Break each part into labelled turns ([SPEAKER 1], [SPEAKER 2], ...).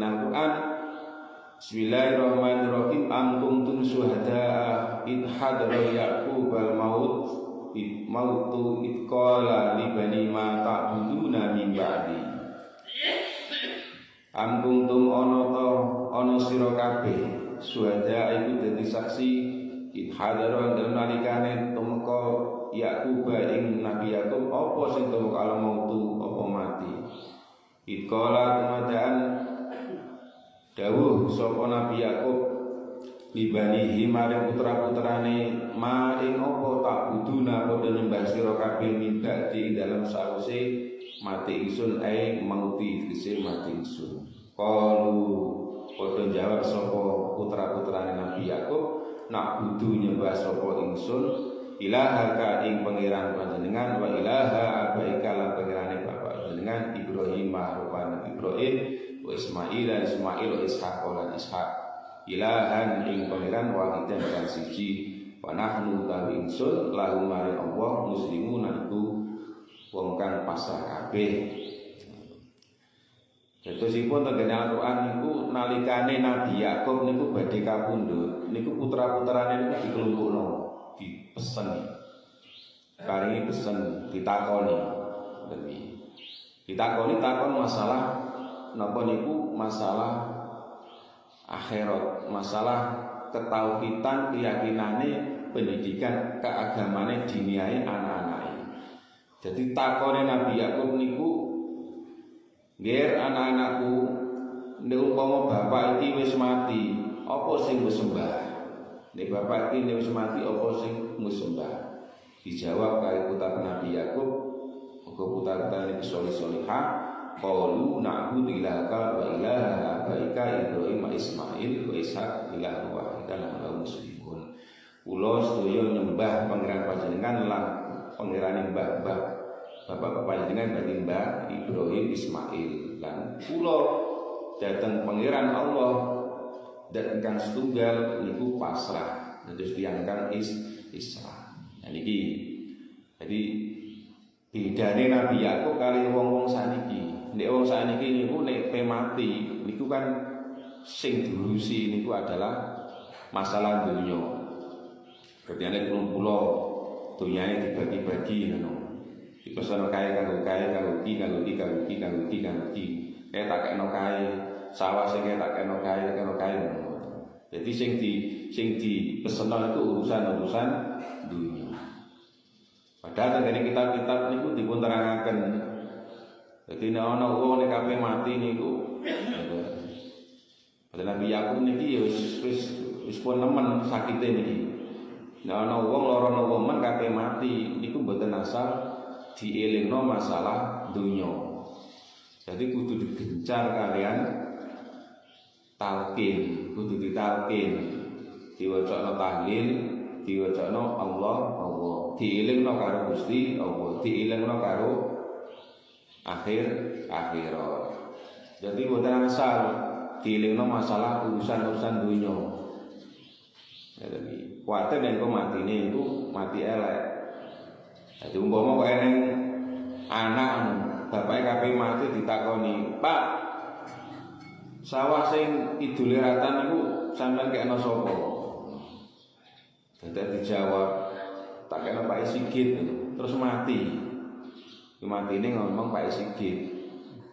[SPEAKER 1] Al-Quran. Bismillahirrahmanirrahim. Am kuntum syuhada'a id hadara Ya'qubal maut id mautu id qala li bani ma ta'buduna min ba'di. Am kuntum ana sira kabeh syuhada'a iku dadi saksi id hadara dalem nalikane tumeka Ya'qub ing Nabi Ya'qub apa sing tumeka al mautu apa mati. Id qala tumadaan dawuh sapa Nabi Ya'qub libanihi maring putra-putrane maring apa tak buduna padha nyembah sira kabeh mibati dalam sause mati ingsun ae mauti tegese mati ingsun. Qalu padha jawab sapa putra-putrane Nabi Ya'qub nak budu nyembah sapa ingsun ilahaka ing pangeran panjenengan wa ilaha abaika lan pangerane bapak panjenengan Ibrahim rupane Ibrahim wa Ismail lan Ismail wa Ishaq lan Ishaq ilahan ing pangeran wahidan kang siji wa nahnu tawi ingsun lahu maring Allah muslimun iku wong kang pasrah kabeh. Jatosipun teng Al-Qur'an niku nalikane Nabi Ya'qub niku badhe kapundhut niku putra-putrane niku dikelompokno dipeseni paringi pesen ditakoni takon masalah napa niku masalah akhirat, masalah ketauhidan, keyakinane, pendidikan, keagamane diniahe anak-anake. Jadi takone Nabi Ya'qub niku, nggih anak-anakku, nek umpama bapak iki wis mati, apa sing mbok sembah? Nek bapak iki wis mati, apa sing mbok sembah? Dijawab kaya putra Nabi Ya'qub, uga putra-putrane soleh-solehah. Qalu na'budu ilahaka wa ilaha abaika Ibrahim wa Ismail wa Ishaq ilaha wahidan wa muslimun. Kula sedaya nyembah pangeran panjenengan lan pangerane mbah-mbah bapak panjenengan berarti mbah Ibrahim Ismail lan kula dhateng pangeran Allah dan ingkang setunggal niku pasrah dados tiyang kang Islam. Nah niki jadi bedane Nabi Ya'qub kali wong-wong saniki. Nek wong saniki niku nek mati niku kan sing diurusi niku adalah masalah dunya. Berarti nek kula dunyane dibagi-bagi ngono. Dipesen kae kanggo iki. Tak kena kae sawah sing tak kena kae ngono. Jadi sing dipeseno iku urusan-urusan dunya. Padahal teng kitab-kitab niku dipun terangaken. Jadi nek ana wong nek kabeh mati niku. Padahal Nabi Ya'qub niki ya wis pun nemen sakite niki. Nek ana wong lara napa men kabeh mati niku mboten asal dielingno masalah dunya. Jadi kudu digencar kalian talqin, kudu ditalqin. Diwacana tahlil, diwacana Allah, dielingno karo Gusti Allah, dielingno karo akhirat. Jadi boten asal dielingno masalah urusan dunya. Jadi kuwatir nek matine iku mati elek. Jadi umpama kok eneng anak bapake kabeh mati ditakoni, "Pak, sawah sing idule ratan niku sampean kekno sapa?" Dadi dijawab, "Tak kena Pak Sigit." Terus mati. Matine ngomong Pak Sigit,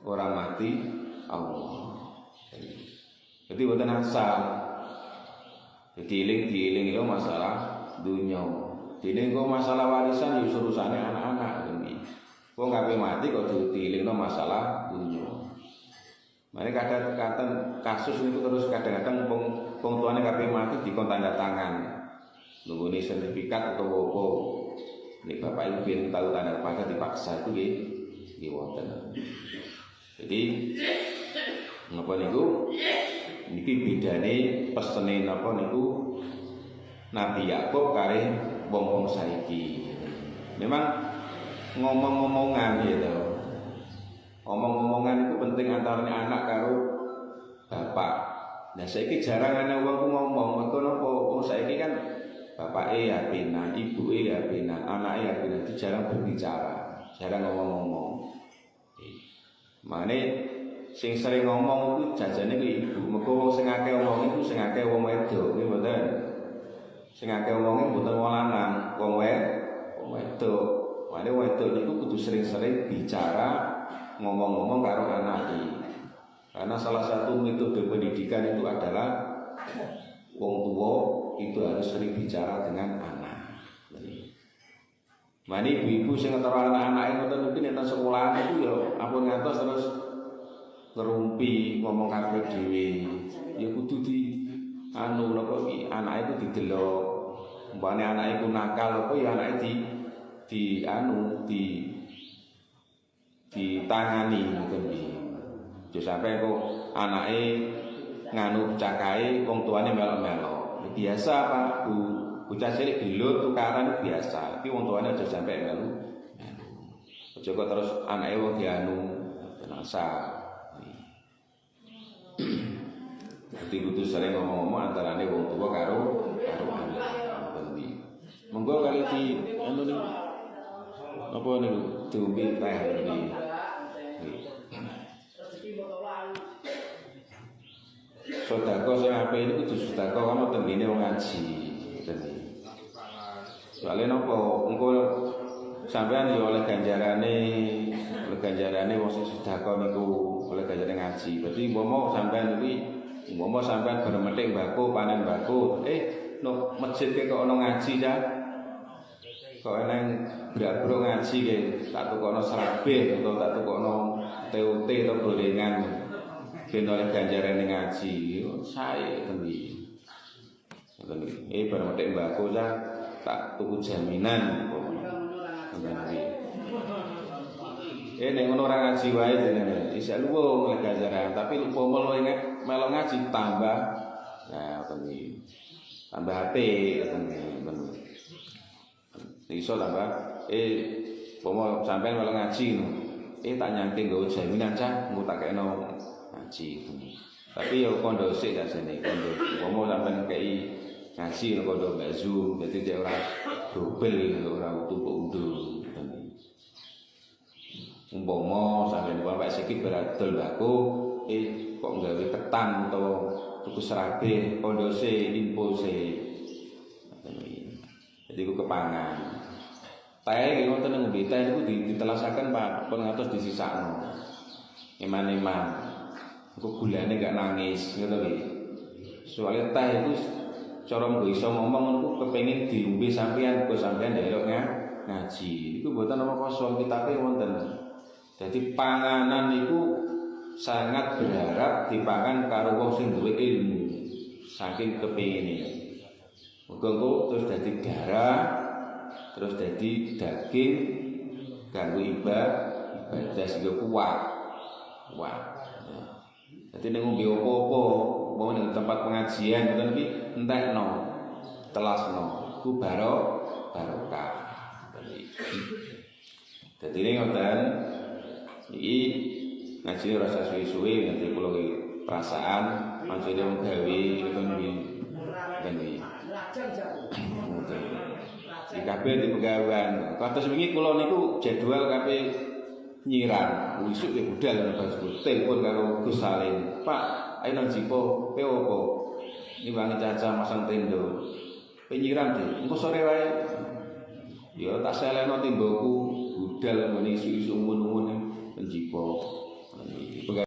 [SPEAKER 1] orang mati Allah. Jadi boten asal. Dieling itu masalah dunya. Dieling kok masalah warisan ya urusane anak-anak iki. Wong kabeh mati kok dielingno masalah dunya. Mane kadang-kadang kasus niku terus kadang-kadang wong tuane kabeh mati dikon tanda tangan. Nunggone sertifikat atau apa. Nek bapak ibu ben tahu tanda tangan dipaksa itu nggih wonten. Jadi napa niku niki bedane pesene napa niku Nabi Ya'qub kare wong-wong saiki. Memang ngomong-ngomongan gitu. Ngomong-ngomongan itu penting antarane anak karo bapak. Nah saiki jarang ana wong ngomong, mergo napa? Wong saiki kan bapake ya penak, ibuke ya penak, anake ya penak, jarang berbicara, jarang ngomong-ngomong. Mane sing sering ngomong iku jajane ku ibu. Mergo wong sing akeh omong iku sing akeh wong wedok, nggih mboten. Sing akeh omonge mboten wong lanang, wong wedok. Mane wedok niku kudu sering-sering bicara, ngomong-ngomong karo anake. Karena salah satu metode pendidikan itu adalah wong tua itu harus sering bicara dengan anak. Mane ibu-ibu sing antara anak-anake ngoten mungkin nek sekolah itu ya ampun ngantos terus ngerumpi ngomong karo dhewe. Ya kudu di anu napa iki anake itu didelok. Umpane anake iku nakal apa ya anake ditangani ngoten iki. Aja sampe kok anake nganu cakahe wong tuane melok-melok. Biasa Pak Bu, bocah cilik gelut tukaran biasa. Tapi wong tuane aja sampe melu. Aja kok terus anake wong dianu tenasa. Jadi kudu sering ngomong-ngomong antarane wong tua karo anak. Monggo kali di anu niku. Apa niku diombe teh iki. Sedekah sing apik niku kudu sedekah ana tengene wong ngaji. Soale napa engko sampean yo oleh ganjarane wong sing sedekah niku oleh ganjarane ngaji. Berarti umpama sampean bareng metik mbako panen mbako, no masjid kok ana ngaji ya. Kok eneng brak-bro ngaji ke tak tukokno serabeh atau tak tukokno TUT atau gorengan ben oleh ganjaran ngaji sae tendi. Bareng metik mbako ya tak tuku jaminan kok. Nek ngono ora ngaji wae jenenge isa luwung oleh ganjaran tapi umpama melok ngaji tambah nah tendi. Tambah apik tendi. Iso lah Pak, pomo sampean malah ngaji no. Tak nyangking nggo jaminan cah, engko tak kena ngaji. Tapi yo kondo sik gak sene, kondo. Pomo sampean kei ngaji kondo gak Zoom, dadi dia ora dobel ora tumpuk-undul. Umpama sampean bapak sikit beradol mbako, kok nggawe ketan utawa tuku serabeh, kondo sik, info sik. Jadi ku kepangan. Teh ngoten ngombe teh niku ditelasaken Pak, pun ngatos disisakno. Eman-eman. Engko gulane gak nangis, ngono iki. Soale teh itu cara mbok iso ngomong niku kepengin diombe sampean, kok sampean ndelok ngaji. Iku mboten apa kosong kitabe wonten. Jadi panganan niku sangat berharap dipangan karo wong sing duwe ilmu. Saking kepengine. Muga-muga terus dadi darah, terus dadi daging, kanggo ibadah sing kuat. Dadi ning ngombe apa-apa, mau ning tempat pengajian ngoten iki entekno, telasno, ku barokah. Dadi ning ngoten iki ngaji rasa suwi-suwi nanti kula perasaan maksudnya wong gawe ngoten iki. Di kabeh di pegawean. Kados wingi kula niku jadwal kabeh nyiram. Isuk ya budal Pak telepon karo Gus Salim. Pak, ayo nang Jipo, pe opo? Ini wangi caca masang tenda. Pe nyiram di. Engko sore wae. Ya tak seleno timbaku budal ngene isuk-isuk mun-mun.